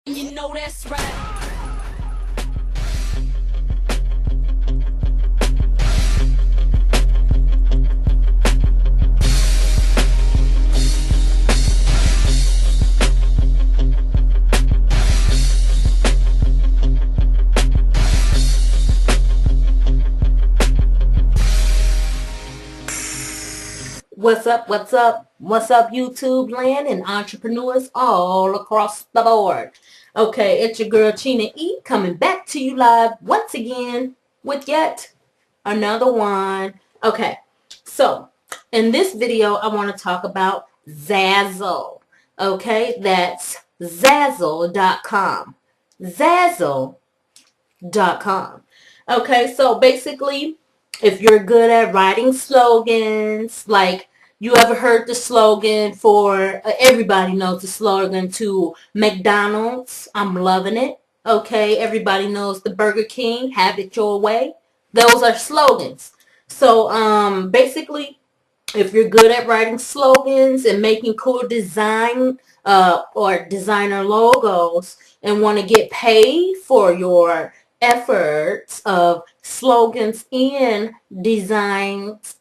You know that's right. What's up? What's up? What's up, YouTube land and entrepreneurs all across the board? Okay, it's your girl Chena E coming back to you live once again with yet another one. Okay, so in this video, I want to talk about Zazzle. Okay, that's Zazzle.com. Zazzle.com. Okay, so basically, if you're good at writing slogans, like you ever heard the slogan for, everybody knows the slogan to McDonald's, I'm loving it. Okay, everybody knows the Burger King, have it your way. Those are slogans. So, basically, if you're good at writing slogans and making cool design or designer logos and want to get paid for your efforts of slogans and designs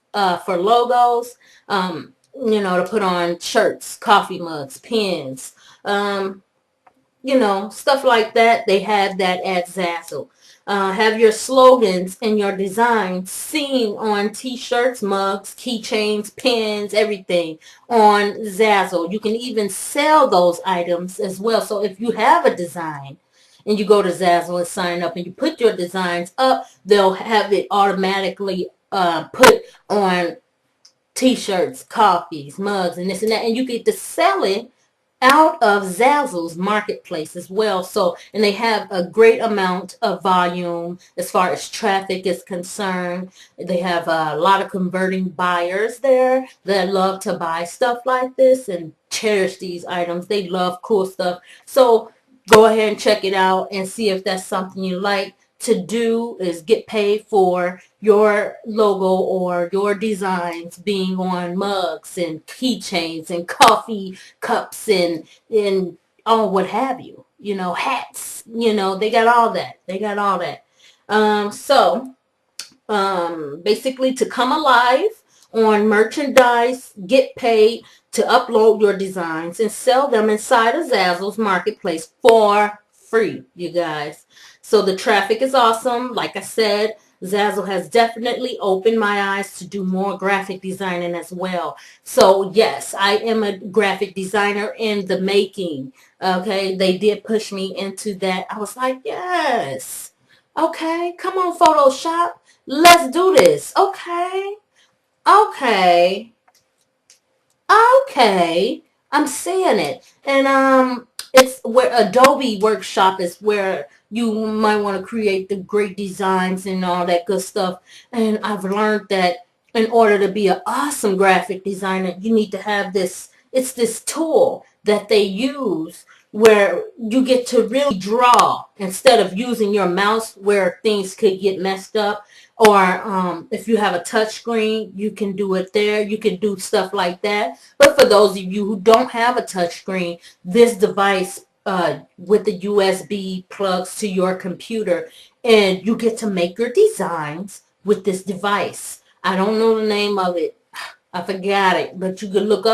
for logos, to put on shirts, coffee mugs, pens, stuff like that. They have that at Zazzle. Have your slogans and your designs seen on t-shirts, mugs, keychains, pins, everything on Zazzle. You can even sell those items as well. So if you have a design and you go to Zazzle and sign up and you put your designs up, they'll have it automatically put on t-shirts, coffees, mugs, and this and that. And you get to sell it out of Zazzle's marketplace as well. So, and they have a great amount of volume as far as traffic is concerned. They have a lot of converting buyers there that love to buy stuff like this and cherish these items. They love cool stuff. So go ahead and check it out and see if that's something you like to do, is get paid for your logo or your designs being on mugs and keychains and coffee cups and what have you. Hats. They got all that. They got all that. Basically, to come alive on merchandise, get paid to upload your designs and sell them inside of Zazzle's marketplace for free, you guys. So the traffic is awesome. Like I said, Zazzle has definitely opened my eyes to do more graphic designing as well. So yes, I am a graphic designer in the making. Okay, they did push me into that. I was like, yes. Okay, come on, Photoshop. Let's do this. Okay. Okay. Okay. I'm seeing it. And it's where Adobe Workshop is where you might want to create the great designs and all that good stuff. And I've learned that in order to be an awesome graphic designer, you need to have this, it's this tool that they use where you get to really draw instead of using your mouse where things could get messed up. Or if you have a touch screen, you can do it there. You can do stuff like that. But for those of you who don't have a touch screen, this device with the USB plugs to your computer, and you get to make your designs with this device. I don't know the name of it. I forgot it, but you can look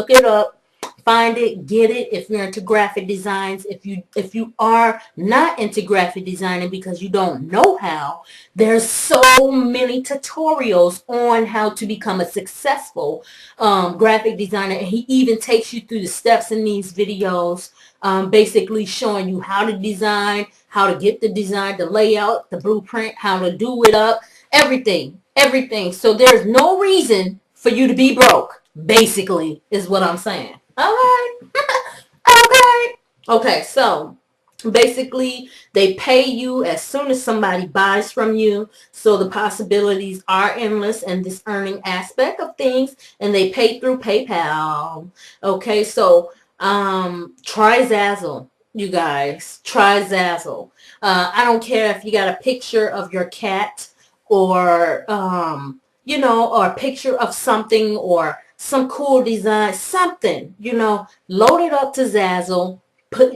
it up, find it, get it if you're into graphic designs. If you are not into graphic designing because you don't know how, there's so many tutorials on how to become a successful graphic designer, and he even takes you through the steps in these videos, basically showing you how to design, how to get the design, the layout, the blueprint, how to do it up, everything. So there's no reason for you to be broke, basically, is what I'm saying. All right. Okay. Okay, so basically they pay you as soon as somebody buys from you, so the possibilities are endless in this earning aspect of things, and they pay through PayPal. Okay, so try Zazzle, you guys. Try Zazzle. I don't care if you got a picture of your cat, or or a picture of something, or some cool design, something, load it up to Zazzle, put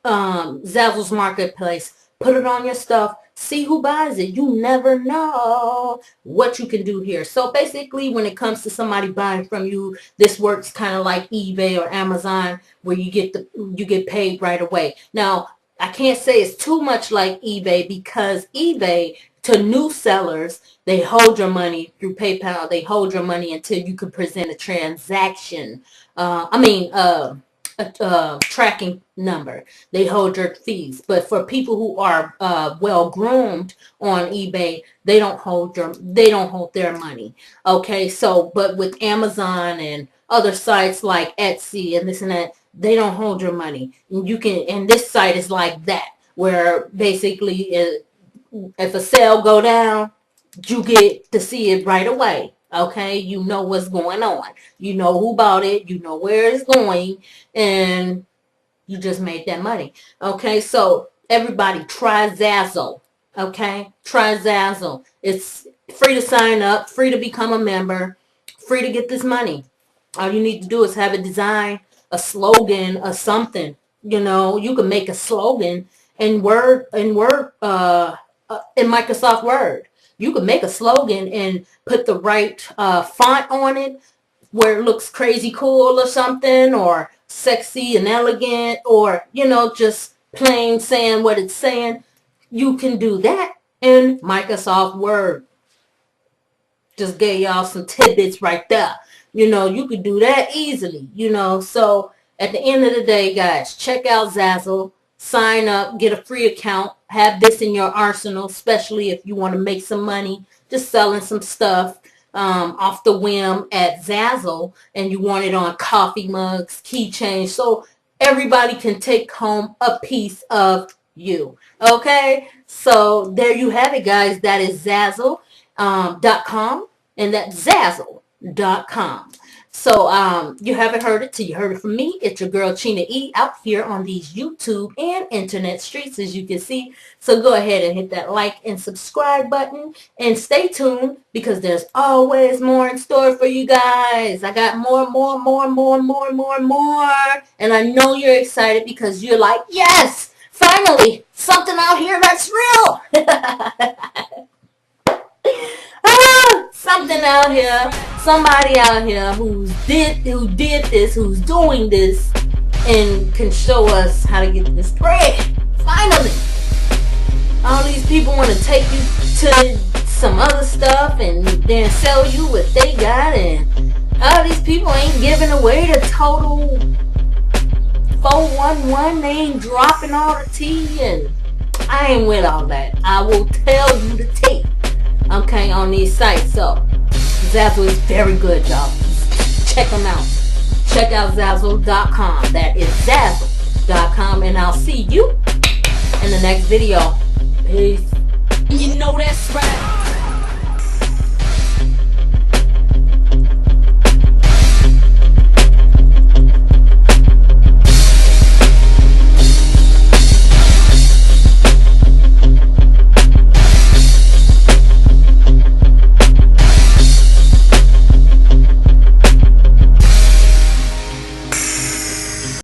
Zazzle's marketplace. Put it on your stuff. See who buys it. You never know what you can do here. So basically, when it comes to somebody buying from you, this works kind of like eBay or Amazon, where you get paid right away. Now, I can't say it's too much like eBay, because eBay, to new sellers, they hold your money through PayPal. They hold your money until you can present a transaction. A tracking number. They hold your fees. But for people who are well groomed on eBay, they don't hold their money. Okay, so but with Amazon and other sites like Etsy and this and that, they don't hold your money. And this site is like that, where basically if a sale go down, you get to see it right away. Okay, you know what's going on. You know who bought it. You know where it's going, and you just made that money. Okay, so everybody try Zazzle. Okay, try Zazzle. It's free to sign up, free to become a member, free to get this money. All you need to do is have a design, a slogan, or something. You know, you can make a slogan in in Microsoft Word. You can make a slogan and put the right font on it, where it looks crazy cool or something, or sexy and elegant, or, just plain saying what it's saying. You can do that in Microsoft Word. Just gave y'all some tidbits right there. You could do that easily, So at the end of the day, guys, check out Zazzle. Sign up, get a free account, have this in your arsenal, especially if you want to make some money just selling some stuff off the whim at Zazzle, and you want it on coffee mugs, keychains, so everybody can take home a piece of you. Okay, so there you have it, guys. That is Zazzle.com, and that's Zazzle.com. So you haven't heard it till you heard it from me. It's your girl Chena E, out here on these YouTube and internet streets, as you can see. So go ahead and hit that like and subscribe button, and stay tuned, because there's always more in store for you guys. I got more, and I know you're excited, because you're like, yes, finally, something out here that's real. Something out here, somebody out here who did this, who's doing this, and can show us how to get this bread. Finally, all these people want to take you to some other stuff and then sell you what they got, and all these people ain't giving away the total 411. They ain't dropping all the tea, and I ain't with all that. I will tell you the tea. Okay, on these sites. So Zazzle is very good, y'all. Check them out. Check out Zazzle.com. That is Zazzle.com, and I'll see you in the next video. Peace. You know that's right.